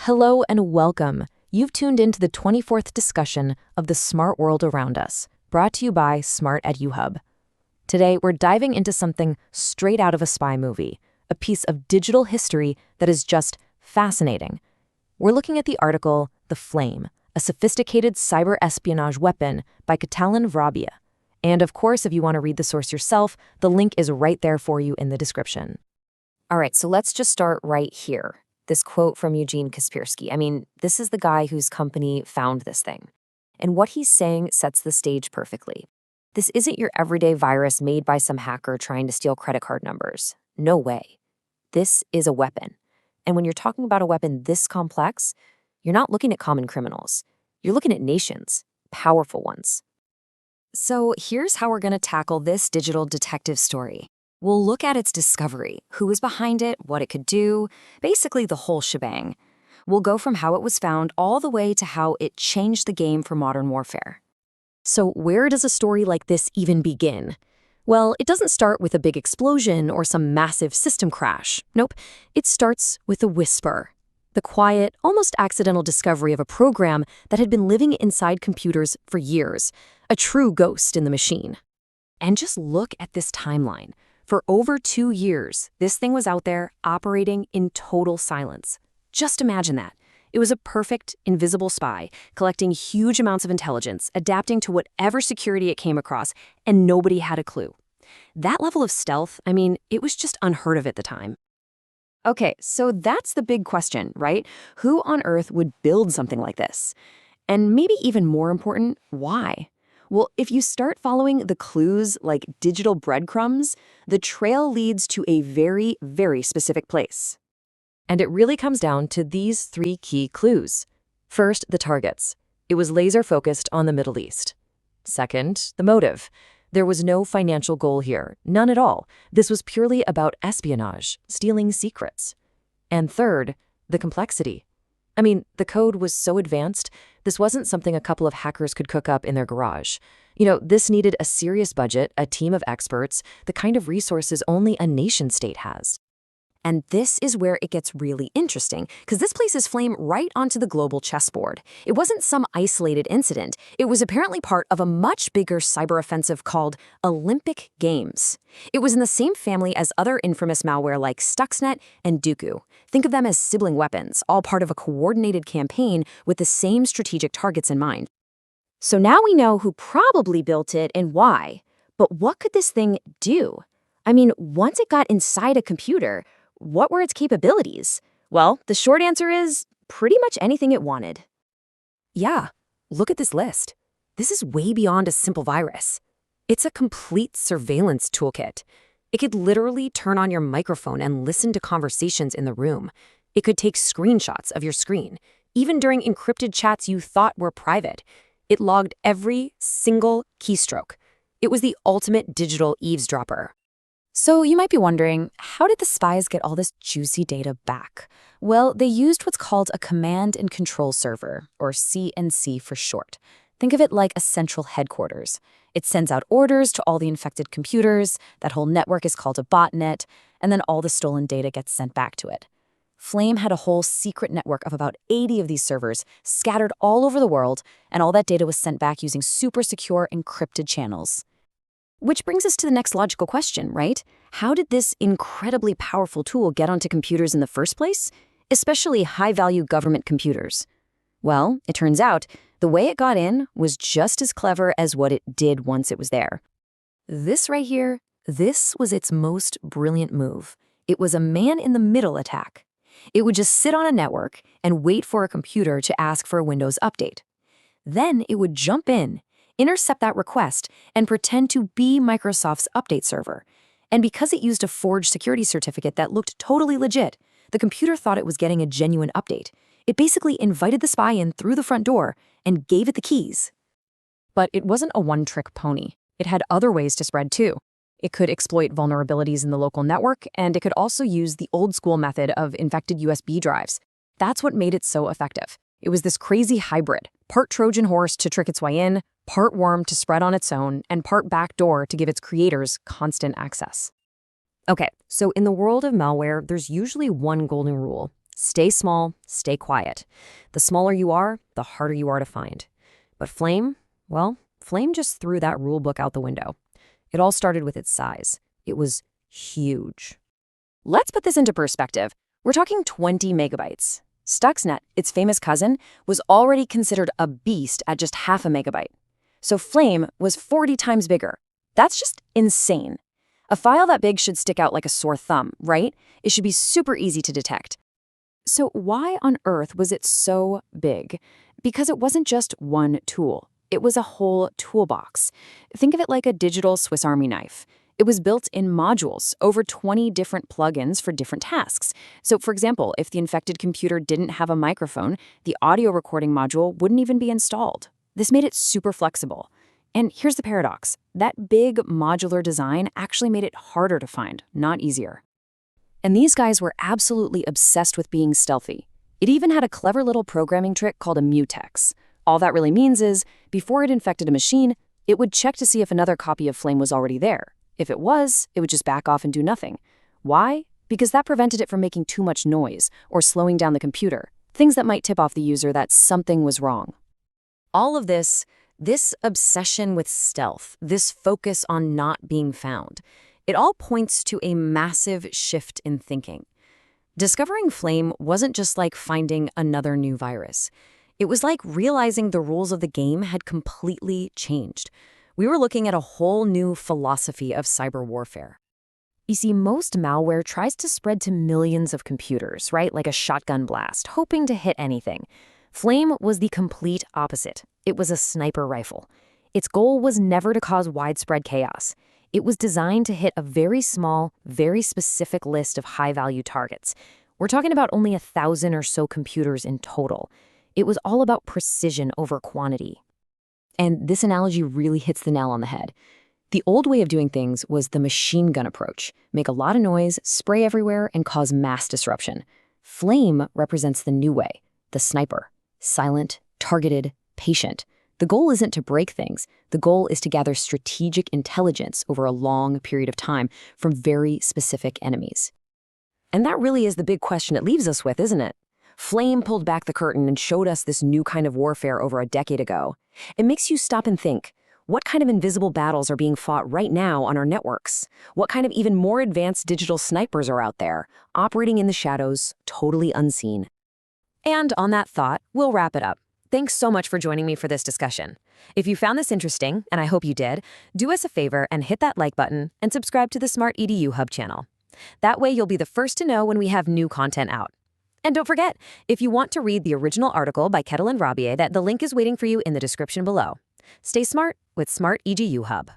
Hello and welcome. You've tuned into the 24th discussion of the smart world around us, brought to you by Smart-EDU Hub. Today, we're diving into something straight out of a spy movie, a piece of digital history that is just fascinating. We're looking at the article, The Flame, a sophisticated cyber espionage weapon by Catalin Vrabia. And of course, if you want to read the source yourself, the link is right there for you in the description. All right, so let's just start right here. This quote from Eugene Kaspersky. This is the guy whose company found this thing. And what he's saying sets the stage perfectly. This isn't your everyday virus made by some hacker trying to steal credit card numbers. No way. This is a weapon. And when you're talking about a weapon this complex, you're not looking at common criminals. You're looking at nations, powerful ones. So here's how we're going to tackle this digital detective story. We'll look at its discovery, who was behind it, what it could do, basically the whole shebang. We'll go from how it was found all the way to how it changed the game for modern warfare. So where does a story like this even begin? Well, it doesn't start with a big explosion or some massive system crash. Nope, it starts with a whisper. The quiet, almost accidental discovery of a program that had been living inside computers for years, a true ghost in the machine. And just look at this timeline. For over 2 years, this thing was out there operating in total silence. Just imagine that. It was a perfect, invisible spy, collecting huge amounts of intelligence, adapting to whatever security it came across, and nobody had a clue. That level of stealth, it was just unheard of at the time. Okay, so that's the big question, right? Who on earth would build something like this? And maybe even more important, why? Well, if you start following the clues like digital breadcrumbs, the trail leads to a very, very specific place. And it really comes down to these 3 key clues. First, the targets. It was laser-focused on the Middle East. Second, the motive. There was no financial goal here, none at all. This was purely about espionage, stealing secrets. And third, the complexity. The code was so advanced, this wasn't something a couple of hackers could cook up in their garage. This needed a serious budget, a team of experts, the kind of resources only a nation-state has. And this is where it gets really interesting, because this places Flame right onto the global chessboard. It wasn't some isolated incident. It was apparently part of a much bigger cyber offensive called Olympic Games. It was in the same family as other infamous malware like Stuxnet and DuQu. Think of them as sibling weapons, all part of a coordinated campaign with the same strategic targets in mind. So now we know who probably built it and why. But what could this thing do? Once it got inside a computer, what were its capabilities? Well, the short answer is pretty much anything it wanted. Yeah, look at this list. This is way beyond a simple virus. It's a complete surveillance toolkit. It could literally turn on your microphone and listen to conversations in the room. It could take screenshots of your screen, even during encrypted chats you thought were private. It logged every single keystroke. It was the ultimate digital eavesdropper. So you might be wondering, how did the spies get all this juicy data back? Well, they used what's called a command and control server, or CNC for short. Think of it like a central headquarters. It sends out orders to all the infected computers, that whole network is called a botnet, and then all the stolen data gets sent back to it. Flame had a whole secret network of about 80 of these servers scattered all over the world, and all that data was sent back using super secure encrypted channels. Which brings us to the next logical question, right? How did this incredibly powerful tool get onto computers in the first place, especially high-value government computers? Well, it turns out the way it got in was just as clever as what it did once it was there. This right here, this was its most brilliant move. It was a man-in-the-middle attack. It would just sit on a network and wait for a computer to ask for a Windows update. Then it would jump in, intercept that request, and pretend to be Microsoft's update server. And because it used a forged security certificate that looked totally legit, the computer thought it was getting a genuine update. It basically invited the spy in through the front door and gave it the keys. But it wasn't a one-trick pony. It had other ways to spread too. It could exploit vulnerabilities in the local network, and it could also use the old-school method of infected USB drives. That's what made it so effective. It was this crazy hybrid, part Trojan horse to trick its way in, part worm to spread on its own, and part backdoor to give its creators constant access. Okay, so in the world of malware, there's usually one golden rule. Stay small, stay quiet. The smaller you are, the harder you are to find. But Flame, well, Flame just threw that rule book out the window. It all started with its size. It was huge. Let's put this into perspective. We're talking 20 megabytes. Stuxnet, its famous cousin, was already considered a beast at just half a megabyte. So Flame was 40 times bigger. That's just insane. A file that big should stick out like a sore thumb, right? It should be super easy to detect. So why on earth was it so big? Because it wasn't just one tool. It was a whole toolbox. Think of it like a digital Swiss Army knife. It was built in modules, over 20 different plugins for different tasks. So for example, if the infected computer didn't have a microphone, the audio recording module wouldn't even be installed. This made it super flexible. And here's the paradox. That big modular design actually made it harder to find, not easier. And these guys were absolutely obsessed with being stealthy. It even had a clever little programming trick called a mutex. All that really means is, before it infected a machine, it would check to see if another copy of Flame was already there. If it was, it would just back off and do nothing. Why? Because that prevented it from making too much noise or slowing down the computer, things that might tip off the user that something was wrong. All of this obsession with stealth, this focus on not being found, it all points to a massive shift in thinking. Discovering Flame wasn't just like finding another new virus. It was like realizing the rules of the game had completely changed. We were looking at a whole new philosophy of cyber warfare. You see, most malware tries to spread to millions of computers, right? Like a shotgun blast, hoping to hit anything. Flame was the complete opposite. It was a sniper rifle. Its goal was never to cause widespread chaos. It was designed to hit a very small, very specific list of high-value targets. We're talking about only 1,000 or so computers in total. It was all about precision over quantity. And this analogy really hits the nail on the head. The old way of doing things was the machine gun approach. Make a lot of noise, spray everywhere, and cause mass disruption. Flame represents the new way, the sniper. Silent, targeted, patient. The goal isn't to break things. The goal is to gather strategic intelligence over a long period of time from very specific enemies. And that really is the big question it leaves us with, isn't it? Flame pulled back the curtain and showed us this new kind of warfare over a decade ago. It makes you stop and think, what kind of invisible battles are being fought right now on our networks? What kind of even more advanced digital snipers are out there, operating in the shadows, totally unseen? And on that thought, we'll wrap it up. Thanks so much for joining me for this discussion. If you found this interesting, and I hope you did, do us a favor and hit that like button and subscribe to the Smart-EDU Hub channel. That way you'll be the first to know when we have new content out. And don't forget, if you want to read the original article by Kettle and Rabier, the link is waiting for you in the description below. Stay smart with Smart-EDU Hub.